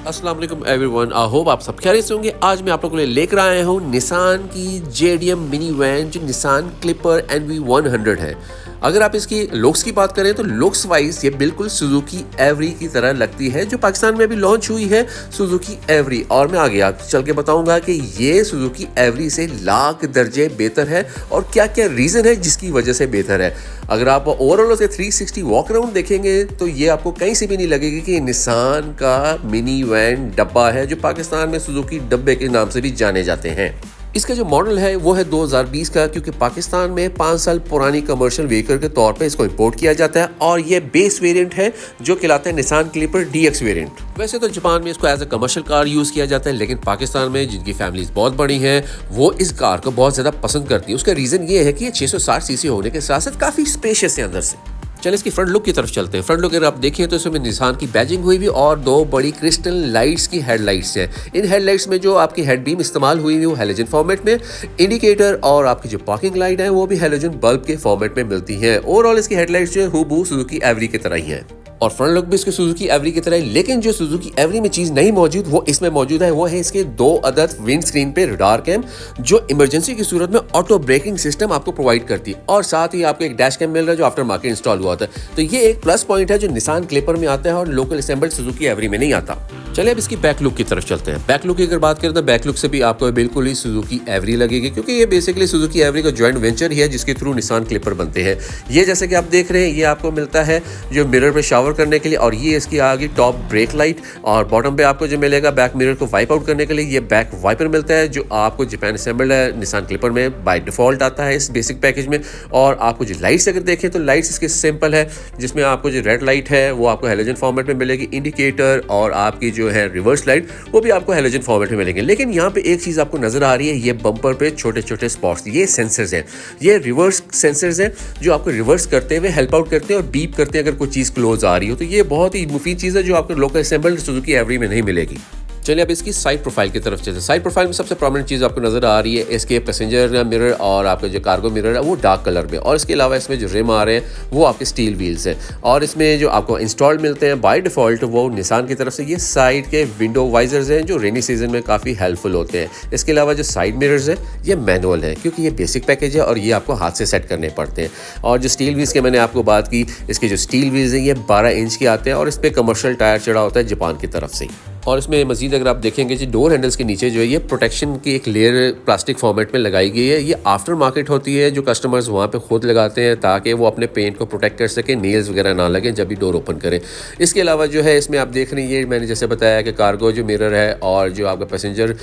अस्सलाम वालेकुम everyone, I hope आप सब खैरियत से होंगे। आज मैं आप लोगों के लिए लेकर आया हूँ निसान की JDM मिनी वैन जो निसान क्लिपर NV100 है। अगर आप इसकी लुक्स की बात करें तो लुक्स वाइज ये बिल्कुल सुजुकी एवरी की तरह लगती है जो पाकिस्तान में अभी लॉन्च हुई है, सुजुकी एवरी। और मैं आगे आपको चल के बताऊंगा कि ये सुजुकी एवरी से लाख दर्जे बेहतर है और क्या क्या रीज़न है जिसकी वजह से बेहतर है। अगर आप ओवरऑल से 360 वॉक अराउंड देखेंगे तो ये आपको कहीं से भी नहीं लगेगी कि निसान का मिनी वैन डब्बा है जो पाकिस्तान में सुजुकी डब्बे के नाम से भी जाने जाते हैं। इसका जो मॉडल है वो है 2020 का, क्योंकि पाकिस्तान में 5 साल पुरानी कमर्शियल व्हीकल के तौर पे इसको इंपोर्ट किया जाता है और ये बेस वेरिएंट है जो कहलाता है निसान क्लिपर DX वेरिएंट। वैसे तो जापान में इसको as a commercial car use किया जाता है, लेकिन पाकिस्तान में जिनकी फैमिलीज बहुत बड़ी हैं वो इस कार को बहुत ज़्यादा पसंद करती है। उसका रीज़न ये है कि ये 660 सीसी होने के साथ साथ काफ़ी स्पेशियस है अंदर से। चलिए इसकी फ्रंट लुक की तरफ चलते हैं। फ्रंट लुक अगर आप देखें तो इसमें निसान की बैजिंग हुई हुई और 2 बड़ी क्रिस्टल लाइट्स की हेडलाइट्स हैं। इन हेडलाइट्स में जो आपकी हेड बीम इस्तेमाल हुई है वो हैलोजन फॉर्मेट में, इंडिकेटर और आपकी जो पार्किंग लाइट है वो भी हैलोजन बल्ब के फॉर्मेट में मिलती हैं। ओवरऑल इसकी हेडलाइट्स जो है हूबहू सुजुकी एवरी की तरह ही है और फ्रंट लुक भी इसके सुजुकी एवरी की तरह है। लेकिन जो सुजुकी एवरी में चीज नहीं मौजूद वो इसमें मौजूद है, वो है इसके 2 अदद विंड स्क्रीन पे रडार कैम जो इमरजेंसी की सूरत में ऑटो ब्रेकिंग सिस्टम आपको प्रोवाइड करती है और साथ ही आपको एक डैश कैम मिल रहा है जो आफ्टर मार्केट इंस्टॉल हुआ होता है। तो ये एक प्लस पॉइंट है जो निसान क्लिपर में आता है और लोकल असेंबल्ड सुजुकी एवरी में नहीं आता। चलिए अब इसकी बैक लुक की तरफ चलते हैं। बैक लुक की अगर बात करें तो बैक लुक से भी आपको बिल्कुल ही सुजुकी एवरी लगेगी, क्योंकि ये बेसिकली सुजुकी एवरी का जॉइंट वेंचर ही है जिसके थ्रू निसान क्लिपर बनते हैं। ये जैसे कि आप देख रहे हैं ये आपको मिलता है जो मिरर पे शावर करने के लिए, और ये इसकी आगे टॉप ब्रेक लाइट और बॉटम पे आपको जो मिलेगा बैक मिरर को वाइप आउट करने के लिए ये बैक वाइपर मिलता है जो आपको जापान असेंबल्ड है निसान क्लिपर में बाय डिफॉल्ट आता है इस बेसिक पैकेज में। और आपको जो लाइट्स अगर देखें तो लाइट्स इसके सिंपल है, जिसमें आपको जो रेड लाइट है वो आपको हैलोजन फॉर्मेट में मिलेगी, इंडिकेटर और आपकी जो है रिवर्स लाइट वो भी आपको हैलोजन फॉर्मेट में मिलेंगे। लेकिन यहाँ पे एक चीज़ आपको नजर आ रही है, ये बम्पर पे छोटे छोटे स्पॉट्स, ये सेंसर्स हैं, ये रिवर्स सेंसर्स हैं जो आपको रिवर्स करते हुए हेल्प आउट करते हैं और बीप करते हैं अगर कोई चीज़ क्लोज आ रही हो। तो ये बहुत ही मुफीद चीज़ है जो आपको लोकल असेंबल्ड सुजुकी एवरी में नहीं मिलेगी। चलिए अब इसकी साइड प्रोफाइल की तरफ चलते हैं। साइड प्रोफाइल में सबसे प्रोमिनेंट चीज़ आपको नजर आ रही है इसके पैसेंजर मिरर और आपका जो कार्गो मिरर है वो डार्क कलर में, और इसके अलावा इसमें जो रिम आ रहे हैं वो आपके स्टील व्हील्स हैं। और इसमें जो आपको इंस्टॉल्ड मिलते हैं बाय डिफ़ॉल्ट वो निसान की तरफ से ये साइड के विंडो वाइजर्स हैं जो रेनी सीजन में काफ़ी हेल्पफुल होते हैं। इसके अलावा जो साइड मिरर्स हैं ये मैनुअल है क्योंकि ये बेसिक पैकेज है और ये आपको हाथ से सेट करने पड़ते हैं। और जो स्टील व्हील्स के मैंने आपको बात की, इसके जो स्टील व्हील्स हैं ये 12 इंच के आते हैं और इस पर कमर्शियल टायर चढ़ा होता है जापान की तरफ से। और इसमें मजीद अगर आप देखेंगे जी डोर हैंडल्स के नीचे जो है ये प्रोटेक्शन की एक लेयर प्लास्टिक फॉर्मेट में लगाई गई है। ये आफ्टर मार्केट होती है जो कस्टमर्स वहाँ पे खुद लगाते हैं ताकि वो अपने पेंट को प्रोटेक्ट कर सकें, नेल्स वगैरह ना लगें जब भी डोर ओपन करें। इसके अलावा जो है इसमें आप देख रहे हैं ये मैंने जैसे बताया कि कार्गो जो मिरर है और जो आपका पैसेंजर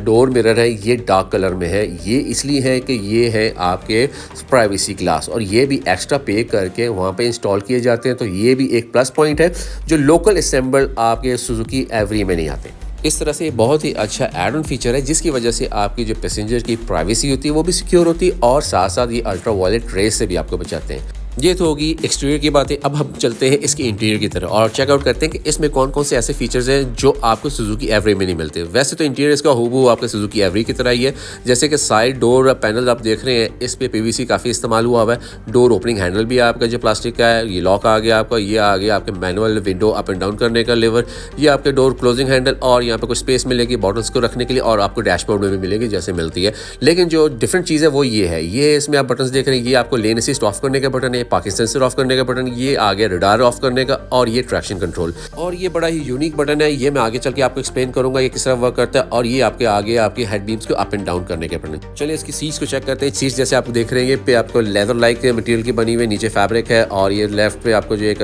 डोर मिरर है ये डार्क कलर में है। ये इसलिए है कि ये है आपके प्राइवेसी ग्लास और ये भी एक्स्ट्रा पे करके वहाँ पर इंस्टॉल किए जाते हैं। तो ये भी एक प्लस पॉइंट है जो लोकल असेंबल्ड आपके सुजुकी एवरी में नहीं आते। इस तरह से बहुत ही अच्छा एड ऑन फीचर है जिसकी वजह से आपकी जो पैसेंजर की प्राइवेसी होती है वो भी सिक्योर होती है और साथ साथ ये अल्ट्रा वायलेट रेस से भी आपको बचाते हैं। ये तो होगी एक्सटीरियर की बातें। अब हम चलते हैं इसके इंटीरियर की तरफ और चेकआउट करते हैं कि इसमें कौन कौन से ऐसे फीचर्स हैं जो आपको सुजुकी एवरी में नहीं मिलते। वैसे तो इंटीरियर इसका हूबहू आपका सुजुकी एवरी की तरह ही है, जैसे कि साइड डोर पैनल आप देख रहे हैं इस पे PVC काफ़ी इस्तेमाल हुआ हुआ है। डोर ओपनिंग हैंडल भी आपका जो प्लास्टिक का है, ये लॉक आ गया आपका, ये आ गया आपके manual window up and down करने का लेवर, ये आपके डोर क्लोजिंग हैंडल और यहाँ पर कुछ स्पेस मिलेगी बॉटल्स को रखने के लिए और आपको डैशबोर्ड में भी मिलेगी जैसे मिलती है। लेकिन जो डिफरेंट चीज़ है वो ये है, ये इसमें आप बटन देख रहे हैं, ये आपको लेन असिस्ट ऑफ करने का बटन है, पार्किंग सेंसर ऑफ करने का बटन, ये आ गया रडार ऑफ करने का और ये ट्रैक्शन कंट्रोल। और ये बड़ा ही यूनिक बटन है, ये मैं आगे चल के आपको एक्सप्लेन करूंगा ये किस तरह वर्क करता है। और ये आपके आगे आपकी हेड बीम्स को अप एंड डाउन करने के बटन। चलिए इसकी सीट्स को चेक करते हैं। सीट्स जैसे आप देख रहे हैं पे आपको लेदर लाइक मटेरियल की बनी हुई, नीचे फैब्रिक है और ये लेफ्ट पे आपको जो एक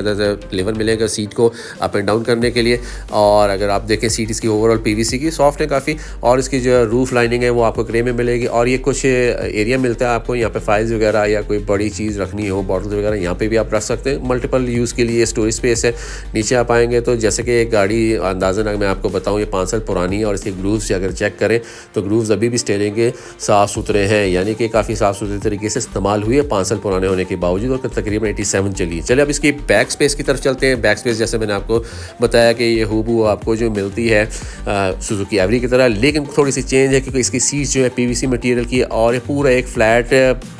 लेवर मिलेगा सीट को अप एंड डाउन करने के लिए। और अगर आप देखें सीट इसकी ओवरऑल PVC की सॉफ्ट है काफ़ी और इसकी जो रूफ लाइनिंग है वो आपको ग्रे में मिलेगी। और ये कुछ एरिया मिलता है आपको यहाँ पे फाइल्स वगैरह या कोई बड़ी चीज़ रखनी हो, बॉटल्स वगैरह यहाँ पे भी आप रख सकते हैं। मल्टीपल यूज़ के लिए स्टोरेज स्पेस है। नीचे आप आएंगे तो जैसे कि एक गाड़ी अंदाज़न अगर मैं आपको बताऊं ये 5 साल पुरानी है और इसके ग्रूव्स अगर चेक करें तो ग्रूव्स अभी भी स्टेयरिंग के साफ़ सुथरे हैं, यानी कि काफ़ी साफ़ सुथरे तरीके से इस्तेमाल हुई है 5 साल पुराने होने के बावजूद और तकरीबन 87 चली। चलिए अब इसकी बैक स्पेस की तरफ चलते हैं। बैक स्पेस जैसे मैंने आपको बताया कि ये हूबहू आपको जो मिलती है सुजुकी एवरी की तरह, लेकिन थोड़ी सी चेंज है क्योंकि इसकी सीट जो है PVC मटेरियल की और ये पूरा एक फ्लैट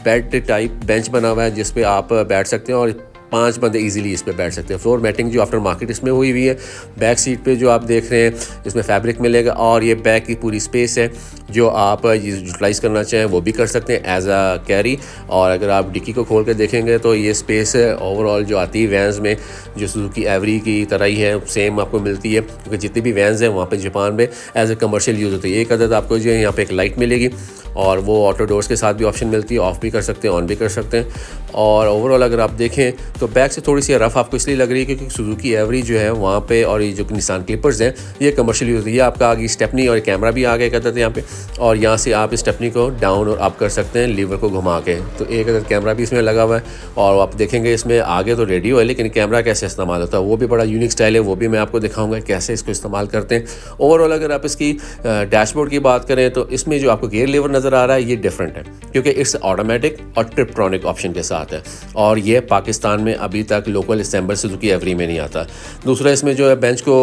बेड टाइप बेंच बना हुआ है जिस पे आप बैठ सकते हैं और 5 बंदे इजीली इस पे बैठ सकते हैं। फ्लोर मैटिंग जो आफ्टर मार्केट इसमें हुई हुई है। बैक सीट पे जो आप देख रहे हैं इसमें फैब्रिक मिलेगा और ये बैक की पूरी स्पेस है जो आप यूटिलाइज़ करना चाहें वो भी कर सकते हैं एज अ कैरी। और अगर आप डिक्की को खोल कर देखेंगे तो ये स्पेस ओवरऑल जो आती है वैन्स में जो सुजुकी एवरी की तरह ही है, सेम आपको मिलती है, क्योंकि जितनी भी वैन्स हैं वहाँ पे जापान में एज ए कमर्शियल यूज़ होती है। एक अदद आपको जो है यहाँ पे एक लाइट मिलेगी और वो ऑटो डोर्स के साथ भी ऑप्शन मिलती है, ऑफ भी कर सकते हैं, ऑन भी कर सकते हैं। और ओवरऑल अगर आप देखें तो बैक से थोड़ी सी रफ़ आपको इसलिए लग रही है क्योंकि सुजुकी एवरी जो है वहाँ पे और ये जो निसान क्लिपर्स हैं ये कमर्शियल यूज़ है। ये आपका आगे स्टेपनी और कैमरा भी आ गया कहते थे यहाँ पे, और यहाँ से आप स्टेपनी को डाउन और अप कर सकते हैं लीवर को घुमा के। तो एक अदर कैमरा भी इसमें लगा हुआ है और आप देखेंगे इसमें आगे तो रेडियो है लेकिन कैमरा कैसे इस्तेमाल होता है वो भी बड़ा यूनिक स्टाइल है, वो भी मैं आपको दिखाऊंगा कैसे इसको इस्तेमाल करते हैं। ओवरऑल अगर आप इसकी डैशबोर्ड की बात करें तो इसमें जो आपको गियर लीवर नज़र आ रहा है ये डिफरेंट है क्योंकि इट्स ऑटोमेटिक और ट्रिप्ट्रॉनिक ऑप्शन के साथ है और ये पाकिस्तान में अभी तक लोकल असेंबल सुजुकी एवरी में नहीं आता। दूसरा इसमें जो है बेंच को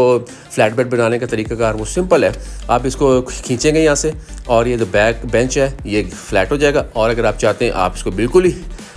फ्लैट बेड बनाने का तरीकाकार वो सिंपल है, आप इसको खींचेंगे यहाँ से और ये जो बैक बेंच है ये फ्लैट हो जाएगा। और अगर आप चाहते हैं आप इसको बिल्कुल ही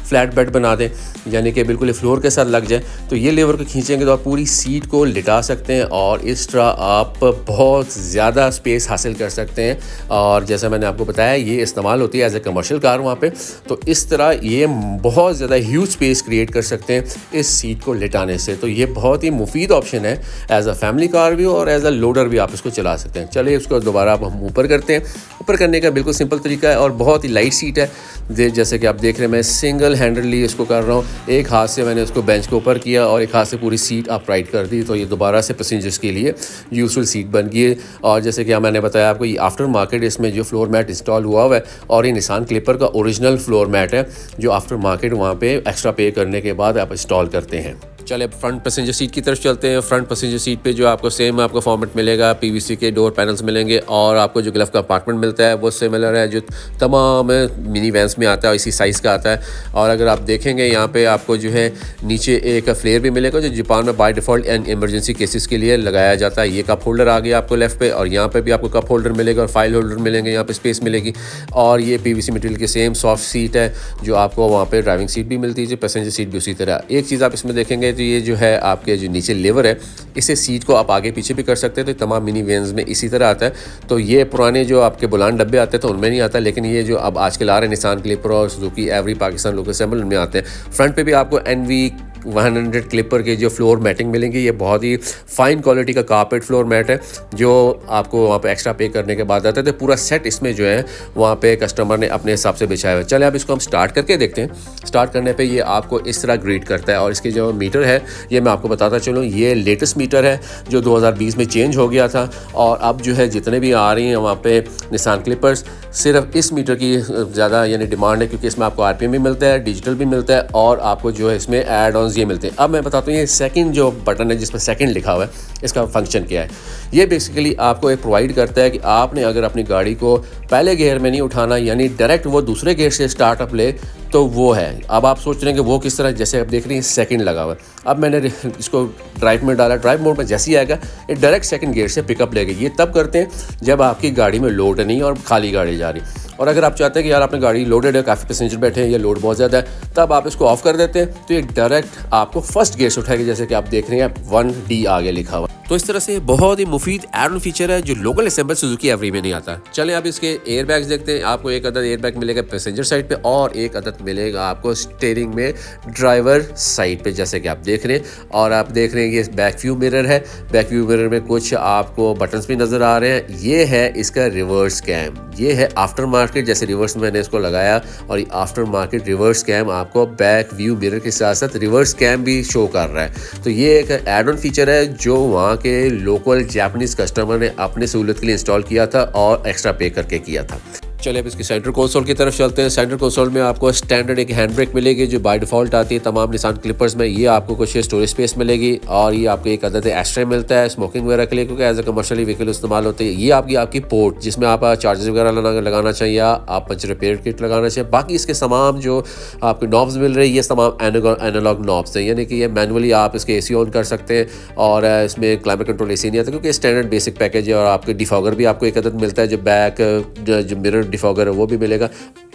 फ्लैट बेड बना दें यानी कि बिल्कुल फ्लोर के साथ लग जाए तो ये लेवर को खींचेंगे तो आप पूरी सीट को लिटा सकते हैं और इस तरह आप बहुत ज़्यादा स्पेस हासिल कर सकते हैं। और जैसा मैंने आपको बताया ये इस्तेमाल होती है एज ए कमर्शियल कार वहाँ पे, तो इस तरह ये बहुत ज़्यादा ह्यूज स्पेस क्रिएट कर सकते हैं इस सीट को लिटाने से। तो ये बहुत ही मुफीद ऑप्शन है एज अ फैमिली कार भी और एज अ लोडर भी आप इसको चला सकते हैं। चलिए उसको दोबारा आप हम ऊपर करते हैं। ऊपर करने का बिल्कुल सिंपल तरीका है और बहुत ही लाइट सीट है। जैसे कि आप देख रहे हैं मैं सिंगल हैंडली इसको कर रहा हूँ, एक हाथ से मैंने इसको बेंच के ऊपर किया और एक हाथ से पूरी सीट अपराइट कर दी, तो ये दोबारा से पैसेंजर्स के लिए यूजफुल सीट बन गई है। और जैसे कि मैंने बताया आपको ये आफ्टर मार्केट इसमें जो फ्लोर मैट इंस्टॉल हुआ है और ये निसान क्लिपर का ओरिजिनल फ्लोर मैट है जो आफ्टर मार्केट वहाँ पे एक्स्ट्रा पे करने के बाद आप इंस्टॉल करते हैं। चले अब फ्रंट पैसेंजर सीट की तरफ चलते हैं। फ्रंट पैसेंजर सीट पे जो आपको सेम आपको फॉर्मेट मिलेगा, पीवीसी के डोर पैनल्स मिलेंगे और आपको जो ग्लव का अपार्टमेंट मिलता है वो सिमिलर है जो तमाम मिनी वैन्स में आता है, इसी साइज़ का आता है। और अगर आप देखेंगे यहाँ पे आपको जो है नीचे एक फ्लेयर भी मिलेगा जो जापान में by default and emergency cases के लिए लगाया जाता है। ये कप होल्डर आ गया आपको लेफ्ट पे और यहाँ पे भी आपको कप होल्डर मिलेगा और फाइल होल्डर मिलेंगे, यहाँ पे स्पेस मिलेगी। और ये पीवीसी मटेरियल की सेम सॉफ्ट सीट है जो आपको वहाँ पे ड्राइविंग सीट भी मिलती है, जो पैसेंजर सीट भी उसी तरह। एक चीज़ आप इसमें देखेंगे तो ये जो है आपके जो नीचे लेवर है इसे सीट को आप आगे पीछे भी कर सकते हैं, तो तमाम मिनी वैन्स में इसी तरह आता है। तो ये पुराने जो आपके बुलान डब्बे आते हैं तो उनमें नहीं आता, लेकिन ये जो अब आजकल आ रहे हैं निसान क्लिपर और Suzuki every Pakistan local assemble उनमें आते हैं। फ्रंट पे भी आपको NV 100 क्लिपर के जो फ्लोर मैटिंग मिलेंगी, ये बहुत ही फाइन क्वालिटी का कारपेट फ्लोर मैट है जो आपको वहाँ पे एक्स्ट्रा पे करने के बाद आता है। तो पूरा सेट इसमें जो है वहाँ पे कस्टमर ने अपने हिसाब से बिछाया हुआ है। चले अब इसको हम स्टार्ट करके देखते हैं। स्टार्ट करने पे ये आपको इस तरह ग्रीट करता है और इसके जो मीटर है ये मैं आपको बताता चलूँ, ये लेटेस्ट मीटर है जो 2020 में चेंज हो गया था। और अब जो है जितने भी आ रही हैं वहाँ पे निसान क्लिपर्स सिर्फ इस मीटर की ज़्यादा यानी डिमांड है क्योंकि इसमें आपको RPM भी मिलता है, डिजिटल भी मिलता है और आपको जो है इसमें एड ऑन ये मिलते हैं। अब मैं बताता हूँ ये सेकंड जो बटन है जिसमें सेकंड लिखा हुआ है इसका फंक्शन क्या है। ये बेसिकली आपको एक प्रोवाइड करता है कि आपने अगर अपनी गाड़ी को पहले गियर में नहीं उठाना यानी डायरेक्ट वो दूसरे गियर से स्टार्टअप ले तो वो है। अब आप सोच रहे हैं कि वो किस तरह, जैसे आप देख रहे हैं सेकंड लगा हुआ है। अब मैंने इसको ड्राइव में डाला, ड्राइव मोड में जैसे ही आएगा ये डायरेक्ट सेकंड गियर से पिकअप लेगा। ये तब करते हैं जब आपकी गाड़ी में लोड नहीं और खाली गाड़ी जा रही। और अगर आप चाहते हैं कि यार अपनी गाड़ी लोडेड है, काफ़ी पैसेंजर बैठे हैं या लोड बहुत ज़्यादा है, तब आप इसको ऑफ कर देते हैं तो ये डायरेक्ट आपको फर्स्ट गियर से उठाएगी, जैसे कि आप देख रहे हैं 1D आगे लिखा हुआ। तो इस तरह से बहुत ही मुफीद एड ऑन फीचर है जो लोकल असेंबल सुजुकी एवरी में नहीं आता। चलें अब इसके एयर बैग्स देखते हैं। आपको एक अदद एयर बैग मिलेगा पैसेंजर साइड पे और एक अदद मिलेगा आपको स्टीयरिंग में ड्राइवर साइड पे, जैसे कि आप देख रहे हैं। और आप देख रहे हैं ये बैक व्यू मिरर है। बैक व्यू मिरर में कुछ आपको बटन्स भी नज़र आ रहे हैं। ये है इसका रिवर्स कैम, ये है आफ्टर मार्केट, जैसे रिवर्स में मैंने इसको लगाया और ये आफ्टर मार्केट रिवर्स कैम आपको बैक व्यू मिरर के साथ साथ रिवर्स कैम भी शो कर रहा है। तो ये एक एड ऑन फीचर है जो वहाँ के लोकल जापानीज कस्टमर ने अपने सहूलत के लिए इंस्टॉल किया था और एक्स्ट्रा पे करके किया था। चलिए अब इसकी सेंटर कंसोल की तरफ चलते हैं। सेंटर कंसोल में आपको स्टैंडर्ड एक हैंड ब्रेक मिलेगी जो बाय डिफ़ॉल्ट आती है तमाम निसान क्लिपर्स में। ये आपको कुछ स्टोरेज स्पेस मिलेगी और ये आपको एक अदद एस्ट्रे मिलता है स्मोकिंग वगैरह के लिए, क्योंकि एज ए कमर्शियल व्हीकल इस्तेमाल होते हैं। ये आपकी पोर्ट जिसमें आप चार्जर वगैरह लगाना चाहिए या आप पंचर रिपेयर किट लगाना चाहिए। बाकी इसके तमाम जो आपको नॉब्स मिल रही है ये तमाम एनालॉग नॉब्स हैं, यानी कि ये मैनुअली आप इसके AC ऑन कर सकते हैं और इसमें क्लाइमेट कंट्रोल AC नहीं आता क्योंकि स्टैंडर्ड बेसिक पैकेज है। और आपके डिफॉगर भी आपको एक अदद मिलता है जो बैक जो मिरर डिफॉगर है वो भी मिलेगा।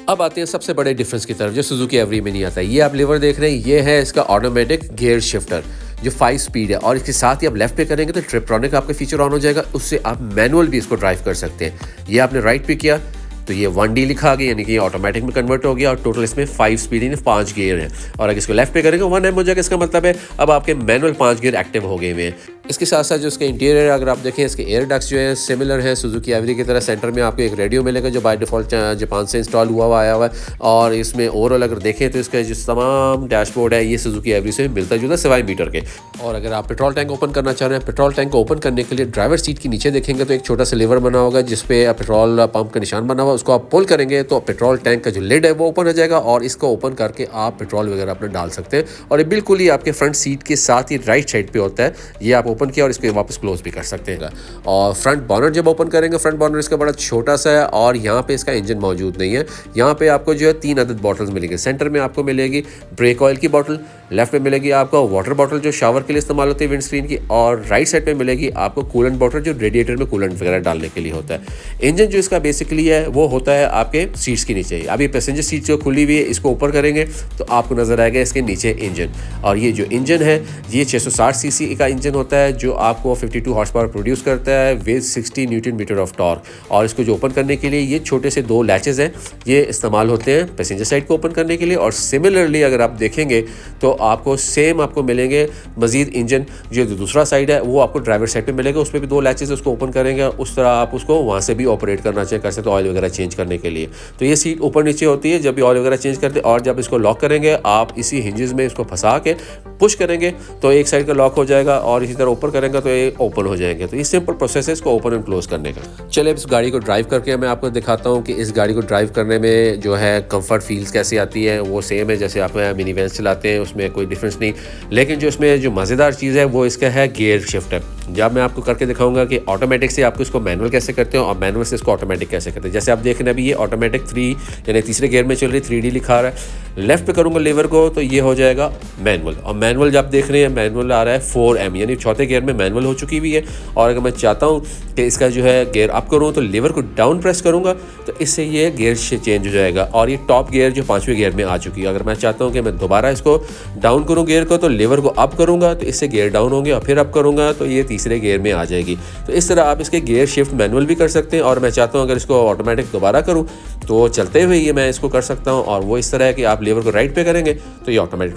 अब आते हैं सबसे बड़े डिफरेंस की तरफ जो सुजुकी एवरी में नहीं आता है। ये आप लीवर देख रहे हैं, ये है इसका ऑटोमेटिक गियर शिफ्टर जो 5 स्पीड है, और इसके साथ ही आप लेफ्ट पे करेंगे तो ट्रिप्ट्रॉनिक आपका फीचर ऑन हो जाएगा, उससे आप मैनुअल भी इसको ड्राइव कर सकते हैं। ये आपने राइट पे किया तो ये 1D लिखा आ गया, यानी कि ये ऑटोमेटिक में कन्वर्ट हो गया, और टोटल इसमें 5 स्पीड यानी 5 गियर है। और अगर इसको लेफ्ट पे करेंगे 1M हो जाएगा। इसका मतलब है अब आपके मैनुअल 5 गियर एक्टिव हो गए हुए हैं। इसके साथ साथ जो इसके इंटीरियर अगर आप देखें, इसके एयर डक्ट्स जो है सिमिलर है सुजुकी एवरी की तरह। सेंटर में आपको एक रेडियो मिलेगा जो बाय डिफॉल्ट जापान से इंस्टॉल हुआ आया हुआ है, और इसमें ओवरऑल अगर देखें तो इसका जो तमाम डैशबोर्ड है ये सुजुकी एवरी से मिलता जुलता सिवाय मीटर के। और अगर आप पेट्रोल टैंक ओपन करना चाह रहे हैं, पेट्रोल टैंक को ओपन करने के लिए ड्राइवर सीट के नीचे देखेंगे तो एक छोटा सा लीवर बना होगा जिसपे पेट्रोल पंप का निशान बना हुआ, उसको आप पुल करेंगे तो पेट्रोल टैंक का जो लिड है वो ओपन हो जाएगा, और इसको ओपन करके आप पेट्रोल वगैरह अपना डाल सकते हैं। और ये बिल्कुल ही आपके फ्रंट सीट के साथ ही राइट साइड पे होता है। ये आप ओपन किया और इसको वापस क्लोज भी कर सकते हैं। और फ्रंट बॉनर जब ओपन करेंगे, फ्रंट बॉनर इसका बड़ा छोटा सा है, और यहाँ पे इसका इंजन मौजूद नहीं है। यहाँ पे आपको जो है 3 अदद बॉटल्स मिलेंगे। सेंटर में आपको मिलेगी ब्रेक ऑयल की बॉटल, लेफ्ट में मिलेगी आपको वाटर बॉटल जो शावर के लिए इस्तेमाल होती है विंड स्क्रीन की, और राइट साइड पे मिलेगी आपको कूलेंट बॉटल जो रेडिएटर में कूलेंट वगैरह डालने के लिए होता है। इंजन जो इसका बेसिकली है वो होता है आपके सीट्स के नीचे। अभी पैसेंजर सीट जो खुली हुई है इसको ऊपर करेंगे तो आपको नजर आएगा इसके नीचे इंजन। और ये जो इंजन है ये 660 सीसी का इंजन होता है जो आपको 52 हॉर्स पावर प्रोड्यूस करता है with 60 newton metre of torque. और इसको जो ओपन करने के लिए ये छोटे से 2 लैचेज हैं, ये इस्तेमाल होते हैं पैसेंजर साइड को ओपन करने के लिए। और सिमिलरली अगर आप देखेंगे तो आपको सेम आपको मिलेंगे मजीद इंजन जो दूसरा साइड है वो आपको ड्राइवर साइड पे मिलेगा, उस पर भी 2 लैचेज उसको ओपन करेंगे, उस तरह आप उसको वहाँ से भी ऑपरेट करना चाहिए कर सकते ऑयल वगैरह चेंज करने के लिए। तो ये सीट ऊपर नीचे होती है जब भी ऑयल वगैरह चेंज करते हैं। और जब इसको लॉक करेंगे आप इसी हिंजेस में इसको फंसा के पुश करेंगे तो एक साइड का लॉक हो जाएगा, और इसी तरह ऊपर करेंगे तो ये ओपन हो जाएंगे। तो ये सिंपल प्रोसेस है इसको ओपन एंड क्लोज करने का। चलिए इस गाड़ी को ड्राइव करके मैं आपको दिखाता हूँ कि इस गाड़ी को ड्राइव करने में जो है कंफर्ट फील्स कैसे आती है। वो सेम है जैसे आप मिनी वैन चलाते हैं, उसमें कोई डिफरेंस नहीं, लेकिन जो इसमें जो मज़ेदार चीज़ है वो इसका है गियर शिफ्ट है। जब मैं आपको करके दिखाऊंगा कि ऑटोमेटिक से आपको इसको मैनुअल कैसे करते हो और मैनुअल से इसको ऑटोमेटिक कैसे करते हैं। जैसे आप देख रहे हैं अभी ये ऑटोमेटिक 3 यानी तीसरे गियर में चल रही, 3D लिखा रहा है। लेफ्ट पे करूंगा लीवर को तो ये हो जाएगा मैनुअल, और मैनुअल जब देख रहे हैं मैनुअल आ रहा है 4M यानी चौथे गियर में मैनुअल हो चुकी हुई है। और अगर मैं चाहता हूँ कि इसका जो है गियर अप करूँ तो लीवर को डाउन प्रेस करूँगा तो इससे ये गियर चेंज हो जाएगा, और ये टॉप गियर जो 5वें गियर में आ चुकी है। अगर मैं चाहता हूँ कि मैं दोबारा इसको डाउन करूँ गियर को तो लीवर को अप करूँगा तो इससे गियर डाउन होंगे, और फिर अप करूँगा तो ये तीसरे गियर में आ जाएगी। तो इस तरह आप इसके गियर शिफ्ट मैनुअल भी कर सकते हैं। और मैं चाहता हूँ अगर इसको ऑटोमेटिक दोबारा करूँ तो चलते हुए ये मैं इसको कर सकता हूँ। और वो इस तरह है कि आप लीवर को राइट पे करेंगे तो ये ऑटोमेटिक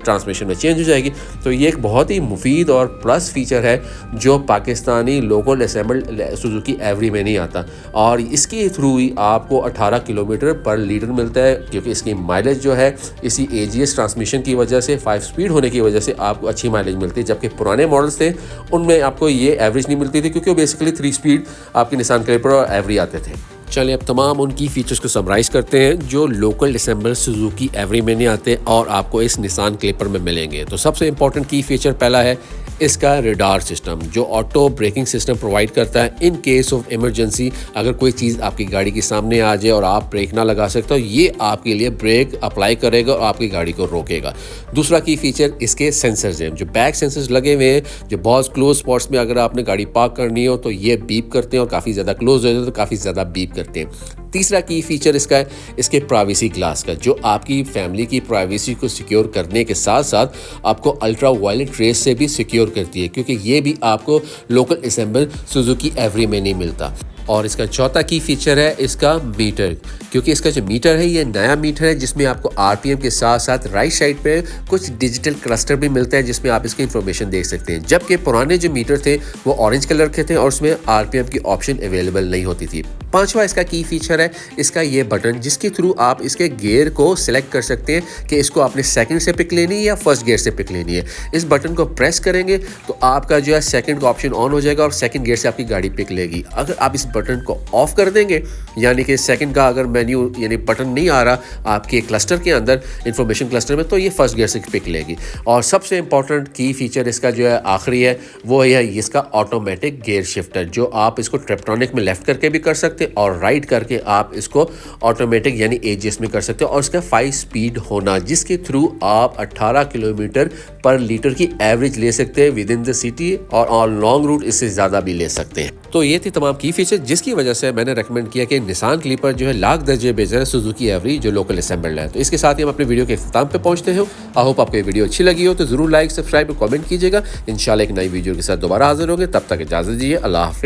ट्रांसमिशन में चेंज हो जाएगी। तो ये एक बहुत ही मुफीद और प्लस फीचर है जो Pakistani local assembled Suzuki every में नहीं आता, और इसके थ्रू ही आपको 18 किलोमीटर पर लीटर मिलता है, क्योंकि इसकी माइलेज जो है इसी AGS ट्रांसमिशन की वजह से 5 स्पीड होने की वजह से आपको अच्छी माइलेज मिलती है। जबकि पुराने मॉडल्स थे उनमें आपको ये एवरेज नहीं मिलती थी, क्योंकि वो बेसिकली 3 स्पीड आपके निसान क्लिपर और एवरी आते थे। चलिए अब तमाम उन की फीचर्स को समराइज़ करते हैं जो लोकल असेंबल सुजुकी एवरी में नहीं आते और आपको इस निसान क्लिपर में मिलेंगे। तो सबसे इंपॉर्टेंट की फीचर पहला है इसका रडार सिस्टम जो ऑटो ब्रेकिंग सिस्टम प्रोवाइड करता है इन केस ऑफ इमरजेंसी। अगर कोई चीज़ आपकी गाड़ी के सामने आ जाए और आप ब्रेक ना लगा सकते हो, ये आपके लिए ब्रेक अप्लाई करेगा और आपकी गाड़ी को रोकेगा। दूसरा की फीचर इसके सेंसर्स हैं, जो बैक सेंसर्स लगे हुए हैं, जो बहुत क्लोज स्पॉट्स में अगर आपने गाड़ी पार्क करनी हो तो ये बीप करते हैं, और काफ़ी ज़्यादा क्लोज हो जाए तो काफ़ी ज़्यादा बीप करते हैं। तीसरा की फीचर इसका है इसके प्राइवेसी ग्लास का, जो आपकी फैमिली की प्राइवेसी को सिक्योर करने के साथ साथ आपको अल्ट्रा वायलेट रेस से भी सिक्योर करती है, क्योंकि ये भी आपको लोकल असेंबल सुजुकी एवरी में नहीं मिलता। और इसका चौथा की फीचर है इसका मीटर, क्योंकि इसका जो मीटर है ये नया मीटर है जिसमें आपको RPM के साथ साथ राइट साइड पे कुछ डिजिटल क्लस्टर भी मिलता है जिसमें आप इसकी इंफॉर्मेशन देख सकते हैं। जबकि पुराने जो मीटर थे वो ऑरेंज कलर के थे और उसमें RPM की ऑप्शन अवेलेबल नहीं होती थी। पांचवा इसका की फीचर है इसका ये बटन, जिसके थ्रू आप इसके गियर को सिलेक्ट कर सकते हैं कि इसको आपने सेकंड से पिक लेनी है या फर्स्ट गियर से पिक लेनी है। इस बटन को प्रेस करेंगे तो आपका जो है सेकंड का ऑप्शन ऑन हो जाएगा और सेकंड गियर से आपकी गाड़ी पिक लेगी। अगर आप इस बटन को ऑफ कर देंगे, यानी कि सेकंड का अगर मेन्यू यानी बटन नहीं आ रहा आपके क्लस्टर के अंदर, इंफॉर्मेशन क्लस्टर में, तो ये फर्स्ट गियर से पिक लेगी। और सबसे इंपॉर्टेंट की फीचर इसका जो है आखिरी है वो है इसका ऑटोमेटिक गियर शिफ्टर, जो आप इसको ट्रिप्टोनिक में लेफ्ट करके भी कर सकते और राइट करके आप इसको ऑटोमेटिक यानी AGS में कर सकते हो। और इसका 5 स्पीड होना जिसके थ्रू आप 18 किलोमीटर पर लीटर की एवरेज ले सकते हैं विद इन द सिटी, और ऑन लॉन्ग रूट इससे ज़्यादा भी ले सकते हैं। तो ये थी तमाम की फीचर जिसकी वजह से मैंने रेकमेंड किया कि निसान क्लीपर जो है लाख दर्जे बेच रहा है सुजुकी एवरी जो लोकल असेंबल्ड है। तो इसके साथ ही हम अपने वीडियो के इख्तिताम पे पहुंचते हैं। आई होप आपको ये वीडियो अच्छी लगी हो तो जरूर लाइक, सब्सक्राइब और कमेंट कीजिएगा। इंशाल्लाह एक नई वीडियो के साथ दोबारा हाजिर होंगे, तब तक इजाजत दीजिए। अल्लाह हाफिज़।